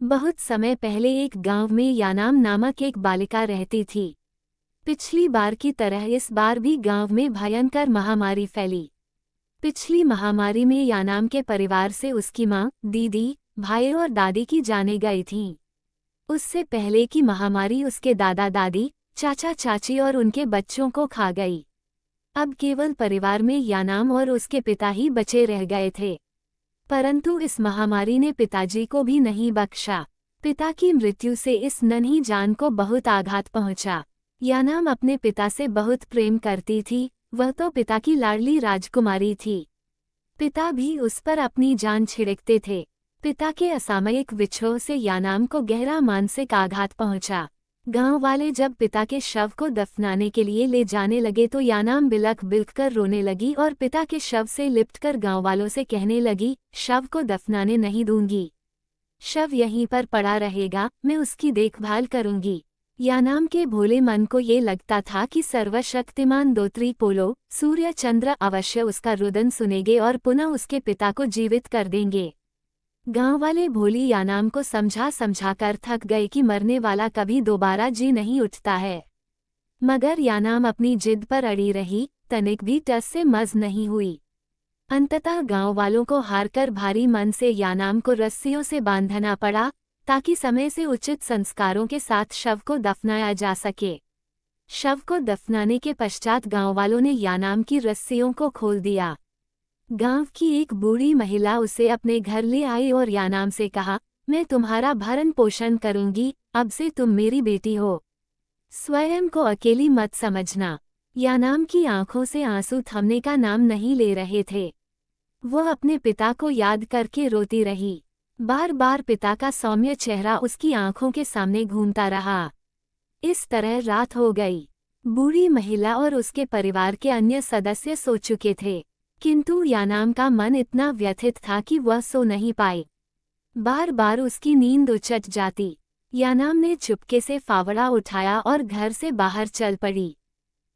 बहुत समय पहले एक गांव में यानाम नामक एक बालिका रहती थी। पिछली बार की तरह इस बार भी गांव में भयंकर महामारी फैली। पिछली महामारी में यानाम के परिवार से उसकी माँ, दीदी, भाई और दादी की जानें गई थीं। उससे पहले की महामारी उसके दादा दादी, चाचा चाची और उनके बच्चों को खा गई। अब केवल परिवार में यानाम और उसके पिता ही बचे रह गए थे। परंतु इस महामारी ने पिताजी को भी नहीं बख्शा। पिता की मृत्यु से इस नन्ही जान को बहुत आघात पहुंचा। यानाम अपने पिता से बहुत प्रेम करती थी, वह तो पिता की लाडली राजकुमारी थी। पिता भी उस पर अपनी जान छिड़कते थे। पिता के असामयिक विछोह से यानाम को गहरा मानसिक आघात पहुंचा। गांव वाले जब पिता के शव को दफनाने के लिए ले जाने लगे तो यानाम बिलख बिलख कर रोने लगी और पिता के शव से लिपटकर गांव वालों से कहने लगी, शव को दफनाने नहीं दूंगी। शव यहीं पर पड़ा रहेगा, मैं उसकी देखभाल करूंगी। यानाम के भोले मन को ये लगता था कि सर्वशक्तिमान दोत्री पोलो, सूर्य चंद्र अवश्य उसका रुदन सुनेंगे और पुनः उसके पिता को जीवित कर देंगे। गांव वाले भोली यानाम को समझा कर थक गए कि मरने वाला कभी दोबारा जी नहीं उठता है। मगर यानाम अपनी जिद पर अड़ी रही, तनिक भी टस से मज नहीं हुई। अंततः गांव वालों को हारकर भारी मन से यानाम को रस्सियों से बांधना पड़ा, ताकि समय से उचित संस्कारों के साथ शव को दफनाया जा सके। शव को दफनाने के पश्चात गांव वालों ने यानाम की रस्सियों को खोल दिया। गांव की एक बूढ़ी महिला उसे अपने घर ले आई और यानाम से कहा, मैं तुम्हारा भरण पोषण करूंगी, अब से तुम मेरी बेटी हो। स्वयं को अकेली मत समझना। यानाम की आंखों से आंसू थमने का नाम नहीं ले रहे थे। वह अपने पिता को याद करके रोती रही। बार बार पिता का सौम्य चेहरा उसकी आंखों के सामने घूमता रहा। इस तरह रात हो गई। बूढ़ी महिला और उसके परिवार के अन्य सदस्य सो चुके थे, किंतु यानाम का मन इतना व्यथित था कि वह सो नहीं पाई। बार बार उसकी नींद उचट जाती। यानाम ने चुपके से फावड़ा उठाया और घर से बाहर चल पड़ी।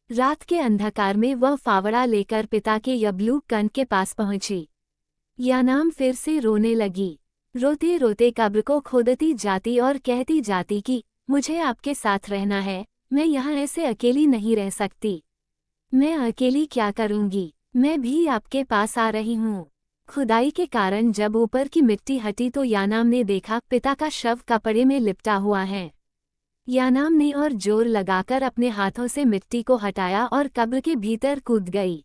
रात के अंधकार में वह फावड़ा लेकर पिता के यबलूक कंठ के पास पहुंची। यानाम फिर से रोने लगी। रोते रोते कब्र को खोदती जाती और कहती जाती कि मुझे आपके साथ रहना है, मैं यहाँ ऐसे अकेली नहीं रह सकती। मैं अकेली क्या करूँगी, मैं भी आपके पास आ रही हूँ। खुदाई के कारण जब ऊपर की मिट्टी हटी तो यानाम ने देखा पिता का शव कपड़े में लिपटा हुआ है। यानाम ने और जोर लगाकर अपने हाथों से मिट्टी को हटाया और कब्र के भीतर कूद गई।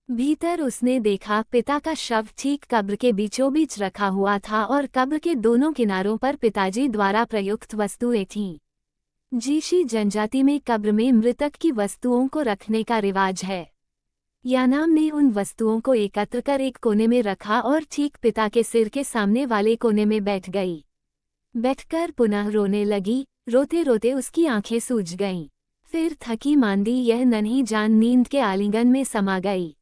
भीतर उसने देखा पिता का शव ठीक कब्र के बीचों बीच रखा हुआ था और कब्र के दोनों किनारों पर पिताजी द्वारा प्रयुक्त वस्तुएं थीं। जीशी जनजाति में कब्र में मृतक की वस्तुओं को रखने का रिवाज है। यानाम ने उन वस्तुओं को एकत्र कर एक कोने में रखा और ठीक पिता के सिर के सामने वाले कोने में बैठ गई। बैठकर पुनः रोने लगी। रोते रोते उसकी आंखें सूज गईं। फिर थकी मांदी यह नन्ही जान नींद के आलिंगन में समा गई।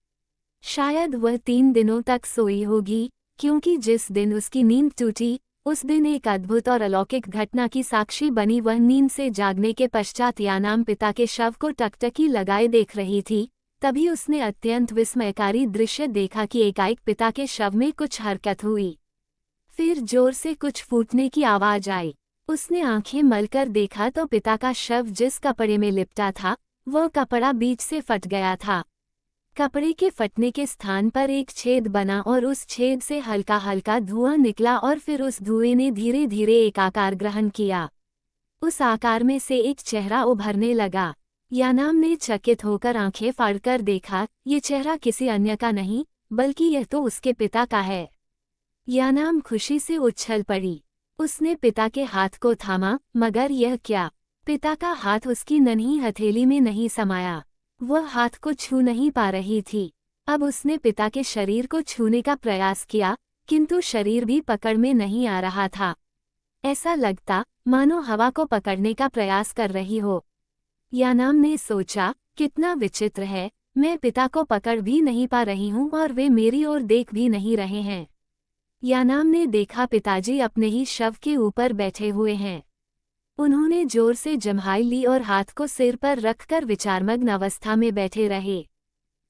शायद वह 3 दिनों तक सोई होगी, क्योंकि जिस दिन उसकी नींद टूटी उस दिन एक अद्भुत और अलौकिक घटना की साक्षी बनी। वह नींद से जागने के पश्चात यानाम पिता के शव को टकटकी लगाए देख रही थी। तभी उसने अत्यंत विस्मयकारी दृश्य देखा कि एकाएक पिता के शव में कुछ हरकत हुई। फिर जोर से कुछ फूटने की आवाज आई। उसने आंखें मलकर देखा तो पिता का शव जिस कपड़े में लिपटा था वह कपड़ा बीच से फट गया था। कपड़े के फटने के स्थान पर एक छेद बना और उस छेद से हल्का हल्का धुआं निकला और फिर उस धुएं ने धीरे धीरे एक आकार ग्रहण किया। उस आकार में से एक चेहरा उभरने लगा। यानाम ने चकित होकर आंखें फाड़कर देखा, ये चेहरा किसी अन्य का नहीं बल्कि यह तो उसके पिता का है। यानाम खुशी से उछल पड़ी। उसने पिता के हाथ को थामा, मगर यह क्या, पिता का हाथ उसकी नन्ही हथेली में नहीं समाया। वह हाथ को छू नहीं पा रही थी। अब उसने पिता के शरीर को छूने का प्रयास किया, किंतु शरीर भी पकड़ में नहीं आ रहा था। ऐसा लगता मानो हवा को पकड़ने का प्रयास कर रही हो। यानाम ने सोचा, कितना विचित्र है, मैं पिता को पकड़ भी नहीं पा रही हूँ और वे मेरी ओर देख भी नहीं रहे हैं। यानाम ने देखा पिताजी अपने ही शव के ऊपर बैठे हुए हैं। उन्होंने जोर से जम्हाई ली और हाथ को सिर पर रखकर विचारमग्न अवस्था में बैठे रहे।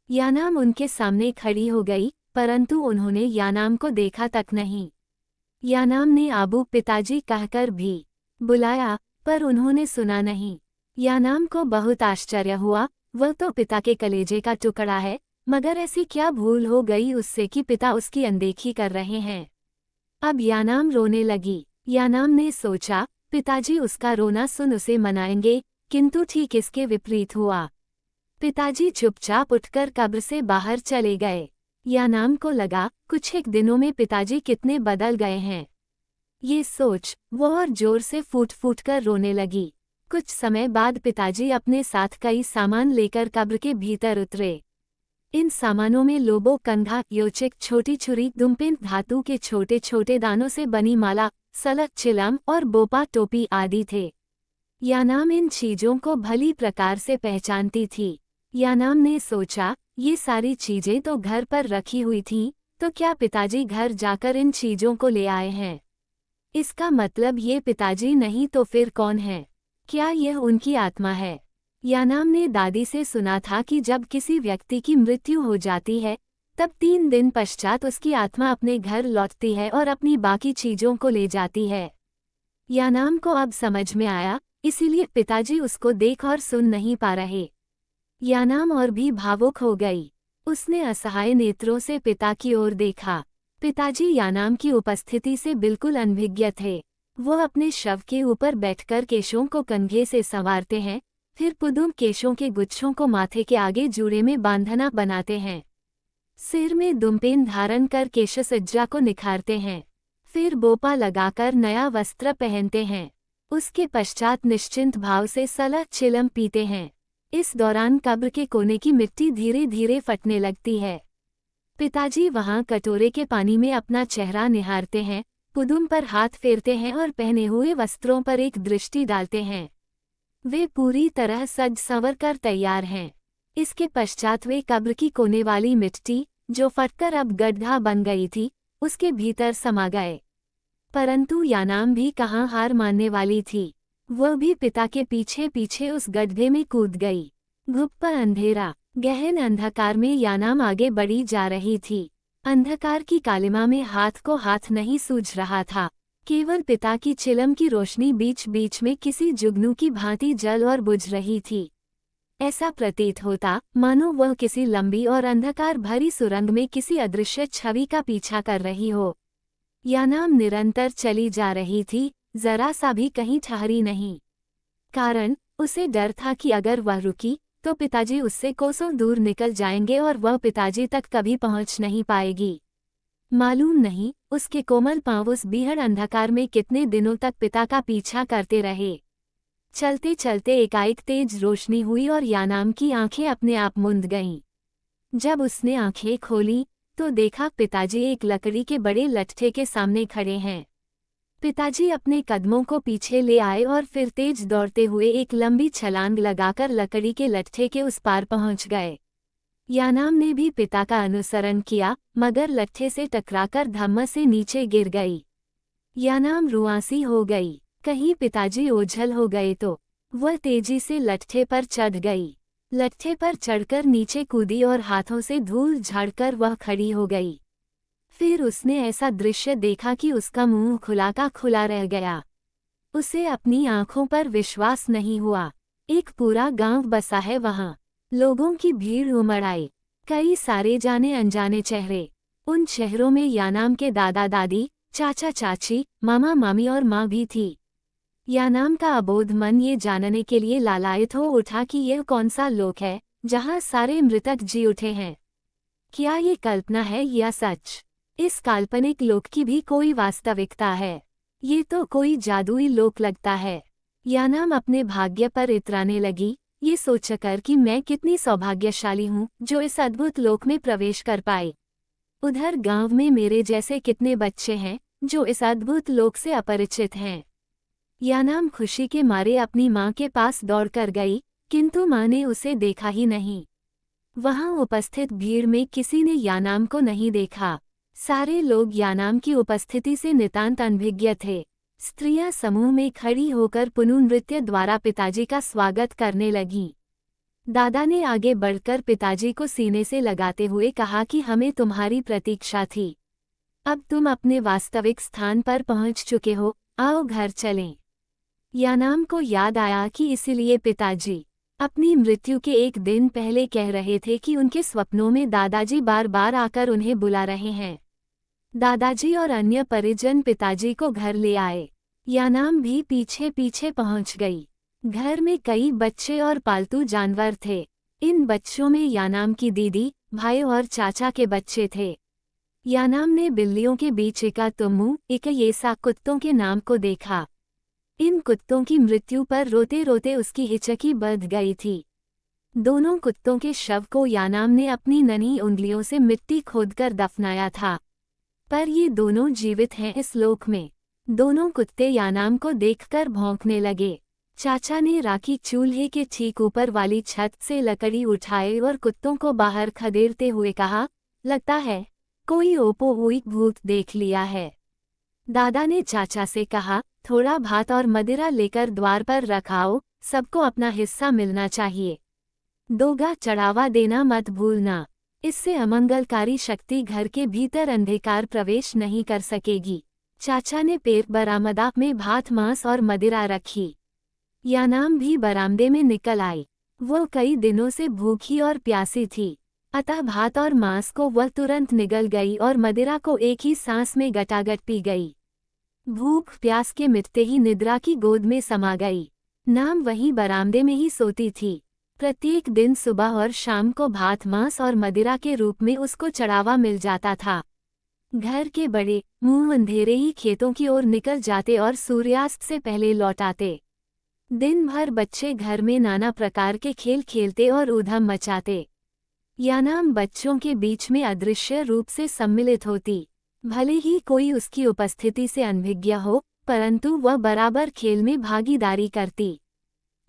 यानाम उनके सामने खड़ी हो गई, परंतु उन्होंने यानाम को देखा तक नहीं। यानाम ने आबू पिताजी कहकर भी बुलाया, पर उन्होंने सुना नहीं। यानाम को बहुत आश्चर्य हुआ, वह तो पिता के कलेजे का टुकड़ा है, मगर ऐसी क्या भूल हो गई उससे कि पिता उसकी अनदेखी कर रहे हैं। अब यानाम रोने लगी। यानाम ने सोचा पिताजी उसका रोना सुन उसे मनाएंगे, किंतु ठीक इसके विपरीत हुआ। पिताजी चुपचाप उठकर कब्र से बाहर चले गए। यानाम को लगा कुछ एक दिनों में पिताजी कितने बदल गए हैं। ये सोच वो और जोर से फूट फूट कर रोने लगी। कुछ समय बाद पिताजी अपने साथ कई सामान लेकर कब्र के भीतर उतरे। इन सामानों में लोबो कंघा, योचिक, छोटी छुरी, दुमपिन, धातु के छोटे छोटे दानों से बनी माला, सलक, चिलम और बोपा टोपी आदि थे। यानाम इन चीजों को भली प्रकार से पहचानती थी। यानाम ने सोचा ये सारी चीजें तो घर पर रखी हुई थीं, तो क्या पिताजी घर जाकर इन चीजों को ले आए हैं? इसका मतलब ये पिताजी नहीं तो फिर कौन है? क्या यह उनकी आत्मा है? यानाम ने दादी से सुना था कि जब किसी व्यक्ति की मृत्यु हो जाती है तब 3 दिन पश्चात उसकी आत्मा अपने घर लौटती है और अपनी बाकी चीजों को ले जाती है। यानाम को अब समझ में आया, इसीलिए पिताजी उसको देख और सुन नहीं पा रहे। यानाम और भी भावुक हो गई। उसने असहाय नेत्रों से पिता की ओर देखा। पिताजी यानाम की उपस्थिति से बिल्कुल अनभिज्ञ थे। वो अपने शव के ऊपर बैठकर केशों को कंघे से संवारते हैं, फिर पुदुम केशों के गुच्छों को माथे के आगे जूड़े में बांधना बनाते हैं। सिर में दुमपेन धारण कर केशसज्जा को निखारते हैं, फिर बोपा लगाकर नया वस्त्र पहनते हैं। उसके पश्चात निश्चिंत भाव से सलह चिलम पीते हैं। इस दौरान कब्र के कोने की मिट्टी धीरे धीरे फटने लगती है। पिताजी वहां कटोरे के पानी में अपना चेहरा निहारते हैं, पुदुम पर हाथ फेरते हैं और पहने हुए वस्त्रों पर एक दृष्टि डालते हैं। वे पूरी तरह सज संवर कर तैयार हैं। इसके पश्चात वे कब्र की कोने वाली मिट्टी, जो फटकर अब गड्ढा बन गई थी, उसके भीतर समा गए। परंतु यानाम भी कहाँ हार मानने वाली थी। वह भी पिता के पीछे पीछे उस गड्ढे में कूद गई। घुप्पा अंधेरा, गहन अंधकार में यानाम आगे बढ़ी जा रही थी। अंधकार की कालिमा में हाथ को हाथ नहीं सूझ रहा था, केवल पिता की चिलम की रोशनी बीच बीच में किसी जुगनू की भांति जल और बुझ रही थी। ऐसा प्रतीत होता मानो वह किसी लंबी और अंधकार भरी सुरंग में किसी अदृश्य छवि का पीछा कर रही हो। यानाम निरंतर चली जा रही थी, जरा सा भी कहीं ठहरी नहीं। कारण उसे डर था कि अगर वह रुकी तो पिताजी उससे कोसों दूर निकल जाएंगे और वह पिताजी तक कभी पहुंच नहीं पाएगी। मालूम नहीं उसके कोमल पांव उस बीहड़ अंधकार में कितने दिनों तक पिता का पीछा करते रहे। चलते चलते एकाएक तेज रोशनी हुई और यानाम की आंखें अपने आप मुंद गईं। जब उसने आंखें खोली तो देखा पिताजी एक लकड़ी के बड़े लट्ठे के सामने खड़े हैं। पिताजी अपने कदमों को पीछे ले आए और फिर तेज दौड़ते हुए एक लंबी छलांग लगाकर लकड़ी के लट्ठे के उस पार पहुंच गए। यानाम ने भी पिता का अनुसरण किया, मगर लट्ठे से टकराकर धम्म से नीचे गिर गई। यानाम रुआंसी हो गई, कहीं पिताजी ओझल हो गए तो। वह तेजी से लट्ठे पर चढ़ गई। लट्ठे पर चढ़कर नीचे कूदी और हाथों से धूल झाड़कर वह खड़ी हो गई। फिर उसने ऐसा दृश्य देखा कि उसका मुंह खुला का खुला रह गया। उसे अपनी आंखों पर विश्वास नहीं हुआ। एक पूरा गांव बसा है वहां। लोगों की भीड़ उमड़ आई, कई सारे जाने अनजाने चेहरे। उन चेहरों में यानाम के दादा दादी, चाचा चाची, मामा मामी और माँ भी थी। यानाम का अबोध मन ये जानने के लिए लालायित हो उठा कि यह कौन सा लोक है जहाँ सारे मृतक जी उठे हैं। क्या ये कल्पना है या सच? इस काल्पनिक लोक की भी कोई वास्तविकता है? ये तो कोई जादुई लोक लगता है। यानाम अपने भाग्य पर इतराने लगी, ये सोचकर कि मैं कितनी सौभाग्यशाली हूँ जो इस अद्भुत लोक में प्रवेश कर पाई। उधर गांव में मेरे जैसे कितने बच्चे हैं जो इस अद्भुत लोक से अपरिचित हैं। यानाम खुशी के मारे अपनी माँ के पास दौड़कर गई, किंतु माँ ने उसे देखा ही नहीं। वहां उपस्थित भीड़ में किसी ने यानाम को नहीं देखा। सारे लोग यानाम की उपस्थिति से नितांत अनभिज्ञ थे। स्त्रियां समूह में खड़ी होकर पुनर्नृत्य द्वारा पिताजी का स्वागत करने लगीं। दादा ने आगे बढ़कर पिताजी को सीने से लगाते हुए कहा कि हमें तुम्हारी प्रतीक्षा थी। अब तुम अपने वास्तविक स्थान पर पहुंच चुके हो, आओ घर चलें। यानाम को याद आया कि इसीलिए पिताजी अपनी मृत्यु के एक दिन पहले कह रहे थे कि उनके स्वप्नों में दादाजी बार बार आकर उन्हें बुला रहे हैं। दादाजी और अन्य परिजन पिताजी को घर ले आए। यानाम भी पीछे पीछे पहुंच गई। घर में कई बच्चे और पालतू जानवर थे। इन बच्चों में यानाम की दीदी, भाई और चाचा के बच्चे थे। यानाम ने बिल्लियों के बीच इका तुम्मू, इकयेसा कुत्तों के नाम को देखा। इन कुत्तों की मृत्यु पर रोते रोते उसकी हिचकी बढ़ गई थी। दोनों कुत्तों के शव को यानाम ने अपनी नन्ही उंगलियों से मिट्टी खोदकर दफनाया था, पर ये दोनों जीवित हैं इस लोक में। दोनों कुत्ते यानाम को देखकर भौंकने लगे। चाचा ने राखी चूल्हे के ठीक ऊपर वाली छत से लकड़ी उठाई और कुत्तों को बाहर खदेड़ते हुए कहा, लगता है कोई ओपोहुई भूत देख लिया है। दादा ने चाचा से कहा, थोड़ा भात और मदिरा लेकर द्वार पर रखाओ, सबको अपना हिस्सा मिलना चाहिए। दोगा चढ़ावा देना मत भूलना, इससे अमंगलकारी शक्ति घर के भीतर अंधकार प्रवेश नहीं कर सकेगी। चाचा ने पेट बरामदा में भात, मांस और मदिरा रखी। यानाम भी बरामदे में निकल आई। वो कई दिनों से भूखी और प्यासी थी, अतः भात और मांस को वह तुरंत निगल गई और मदिरा को एक ही सांस में गटागट पी गई। भूख प्यास के मिटते ही निद्रा की गोद में समा गई। नाम वहीं बरामदे में ही सोती थी। प्रत्येक दिन सुबह और शाम को भात, मांस और मदिरा के रूप में उसको चढ़ावा मिल जाता था। घर के बड़े मुंह अंधेरे ही खेतों की ओर निकल जाते और सूर्यास्त से पहले लौट आते। दिन भर बच्चे घर में नाना प्रकार के खेल खेलते और ऊधम मचाते। यानाम बच्चों के बीच में अदृश्य रूप से सम्मिलित होती। भले ही कोई उसकी उपस्थिति से अनभिज्ञ हो, परंतु वह बराबर खेल में भागीदारी करती।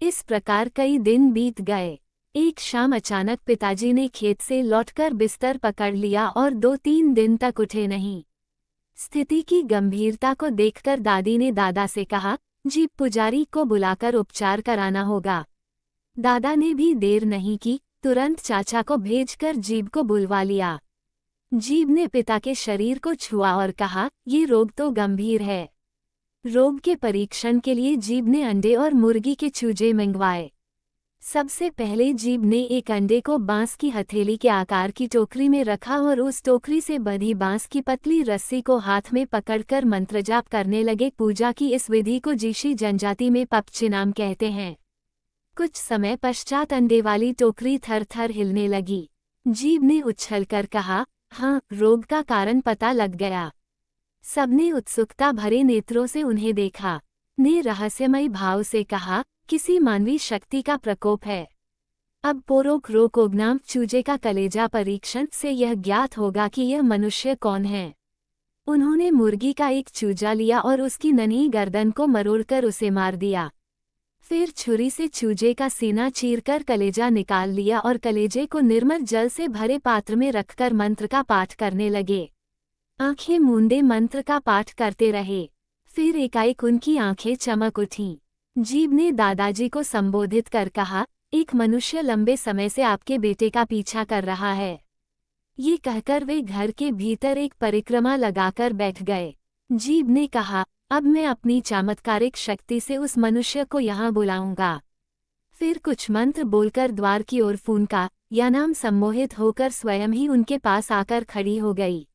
इस प्रकार कई दिन बीत गए। एक शाम अचानक पिताजी ने खेत से लौटकर बिस्तर पकड़ लिया और 2-3 दिन तक उठे नहीं। स्थिति की गंभीरता को देखकर दादी ने दादा से कहा, जीप पुजारी को बुलाकर उपचार कराना होगा। दादा ने भी देर नहीं की, तुरंत चाचा को भेजकर जीब को बुलवा लिया। जीब ने पिता के शरीर को छुआ और कहा, ये रोग तो गंभीर है। रोग के परीक्षण के लिए जीब ने अंडे और मुर्गी के चूजे मंगवाए। सबसे पहले जीब ने एक अंडे को बांस की हथेली के आकार की टोकरी में रखा और उस टोकरी से बंधी बांस की पतली रस्सी को हाथ में पकड़कर मंत्रजाप करने लगे। पूजा की इस विधि को जीशी जनजाति में पपचिनाम कहते हैं। कुछ समय पश्चात अंडे वाली टोकरी थर थर हिलने लगी। जीब ने उछलकर कहा, हाँ, रोग का कारण पता लग गया। सबने उत्सुकता भरे नेत्रों से उन्हें देखा। ने रहस्यमयी भाव से कहा, किसी मानवीय शक्ति का प्रकोप है। अब पोरोक्रोकोग्नाम चूजे का कलेजा परीक्षण से यह ज्ञात होगा कि यह मनुष्य कौन है। उन्होंने मुर्गी का एक चूजा लिया और उसकी नन्ही गर्दन को मरोड़कर उसे मार दिया। फिर छुरी से चूजे का सीना चीरकर कलेजा निकाल लिया और कलेजे को निर्मल जल से भरे पात्र में रखकर मंत्र का पाठ करने लगे। आंखें मूंदे मंत्र का पाठ करते रहे। फिर एकाएक उनकी आंखें चमक उठीं। जीब ने दादाजी को संबोधित कर कहा, एक मनुष्य लंबे समय से आपके बेटे का पीछा कर रहा है। ये कहकर वे घर के भीतर एक परिक्रमा लगाकर बैठ गए। जीब ने कहा, अब मैं अपनी चमत्कारिक शक्ति से उस मनुष्य को यहाँ बुलाऊंगा। फिर कुछ मंत्र बोलकर द्वार की ओर फूंका। यानाम सम्मोहित होकर स्वयं ही उनके पास आकर खड़ी हो गई।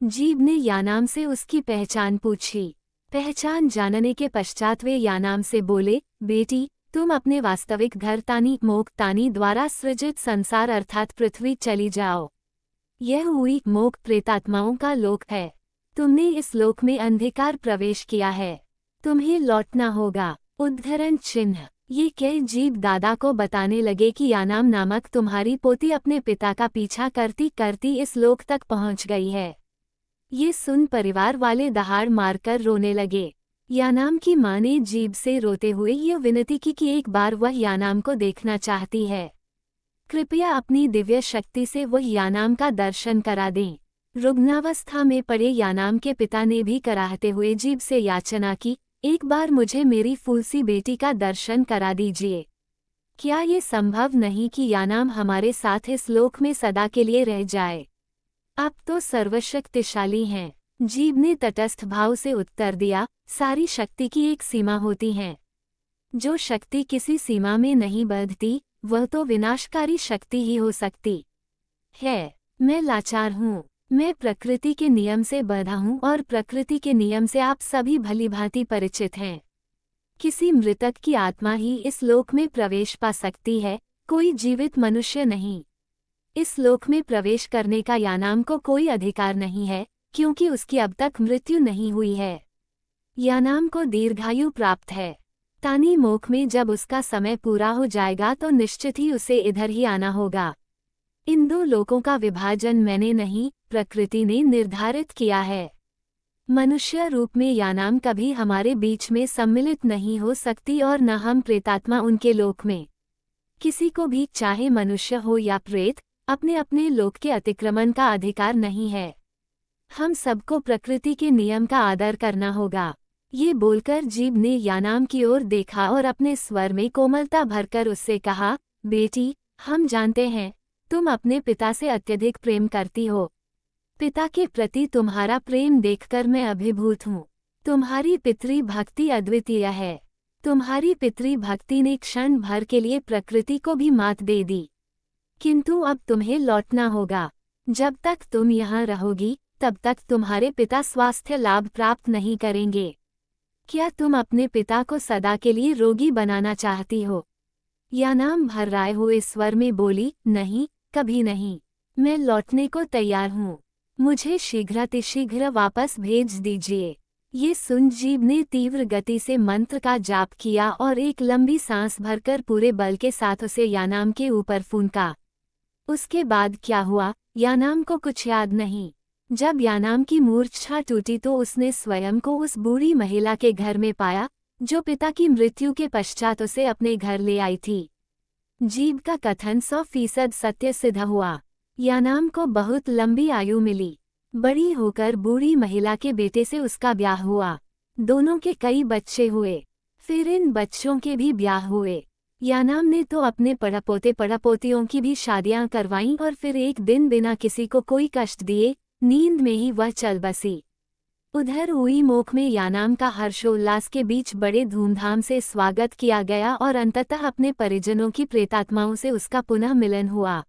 जीब ने यानाम से उसकी पहचान पूछी। पहचान जानने के पश्चात वे यानाम से बोले, बेटी, तुम अपने वास्तविक घर तानी मोक तानी द्वारा सृजित संसार अर्थात पृथ्वी चली जाओ। यह हुई मोक प्रेतात्माओं का लोक है। तुमने इस लोक में अंधकार प्रवेश किया है। तुम्हें लौटना होगा। उद्धरण चिन्ह। ये कह जीब दादा को बताने लगे कि यानाम नामक तुम्हारी पोती अपने पिता का पीछा करती करती इस लोक तक पहुंच गई है। ये सुन परिवार वाले दहाड़ मारकर रोने लगे। यानाम की मां ने जीब से रोते हुए ये विनती की कि एक बार वह यानाम को देखना चाहती है। कृपया अपनी दिव्य शक्ति से वह यानाम का दर्शन करा दें। रुग्णावस्था में पड़े यानाम के पिता ने भी कराहते हुए जीब से याचना की, एक बार मुझे मेरी फूलसी बेटी का दर्शन करा दीजिए। क्या ये संभव नहीं कि यानाम हमारे साथ इस लोक में सदा के लिए रह जाए? आप तो सर्वशक्तिशाली हैं। जीव ने तटस्थ भाव से उत्तर दिया, सारी शक्ति की एक सीमा होती है। जो शक्ति किसी सीमा में नहीं बंधती, वह तो विनाशकारी शक्ति ही हो सकती है। मैं लाचार हूँ, मैं प्रकृति के नियम से बंधा हूँ और प्रकृति के नियम से आप सभी भलीभांति परिचित हैं। किसी मृतक की आत्मा ही इस लोक में प्रवेश पा सकती है, कोई जीवित मनुष्य नहीं। इस लोक में प्रवेश करने का यानाम को कोई अधिकार नहीं है, क्योंकि उसकी अब तक मृत्यु नहीं हुई है। यानाम को दीर्घायु प्राप्त है। तानी मोख में जब उसका समय पूरा हो जाएगा तो निश्चित ही उसे इधर ही आना होगा। इन दो लोकों का विभाजन मैंने नहीं, प्रकृति ने निर्धारित किया है। मनुष्य रूप में यानाम कभी हमारे बीच में सम्मिलित नहीं हो सकती और न हम प्रेतात्मा उनके लोक में। किसी को भी, चाहे मनुष्य हो या प्रेत, अपने अपने लोक के अतिक्रमण का अधिकार नहीं है। हम सबको प्रकृति के नियम का आदर करना होगा। ये बोलकर जीव ने यानाम की ओर देखा और अपने स्वर में कोमलता भरकर उससे कहा, बेटी, हम जानते हैं तुम अपने पिता से अत्यधिक प्रेम करती हो। पिता के प्रति तुम्हारा प्रेम देखकर मैं अभिभूत हूँ। तुम्हारी पितृ भक्ति अद्वितीय है। तुम्हारी पितृ भक्ति ने क्षण भर के लिए प्रकृति को भी मात दे दी। किंतु अब तुम्हें लौटना होगा। जब तक तुम यहाँ रहोगी, तब तक तुम्हारे पिता स्वास्थ्य लाभ प्राप्त नहीं करेंगे। क्या तुम अपने पिता को सदा के लिए रोगी बनाना चाहती हो? यानाम भर्राए हुए स्वर में बोली, नहीं, कभी नहीं। मैं लौटने को तैयार हूँ। मुझे शीघ्रातिशीघ्र वापस भेज दीजिए। ये सुन जीव ने तीव्र गति से मंत्र का जाप किया और एक लंबी सांस भरकर पूरे बल के साथ उसे यानाम के ऊपर फूंका। उसके बाद क्या हुआ, यानाम को कुछ याद नहीं। जब यानाम की मूर्छा टूटी तो उसने स्वयं को उस बूढ़ी महिला के घर में पाया, जो पिता की मृत्यु के पश्चात उसे अपने घर ले आई थी। जीव का कथन 100% सत्य सिद्ध हुआ। यानाम को बहुत लंबी आयु मिली। बड़ी होकर बूढ़ी महिला के बेटे से उसका ब्याह हुआ। दोनों के कई बच्चे हुए। फिर इन बच्चों के भी ब्याह हुए। यानाम ने तो अपने पड़पोते पड़पोतियों की भी शादियां करवाईं और फिर एक दिन बिना किसी को कोई कष्ट दिए नींद में ही वह चल बसी। उधर उई मोख में यानाम का हर्षोल्लास के बीच बड़े धूमधाम से स्वागत किया गया और अंततः अपने परिजनों की प्रेतात्माओं से उसका पुनः मिलन हुआ।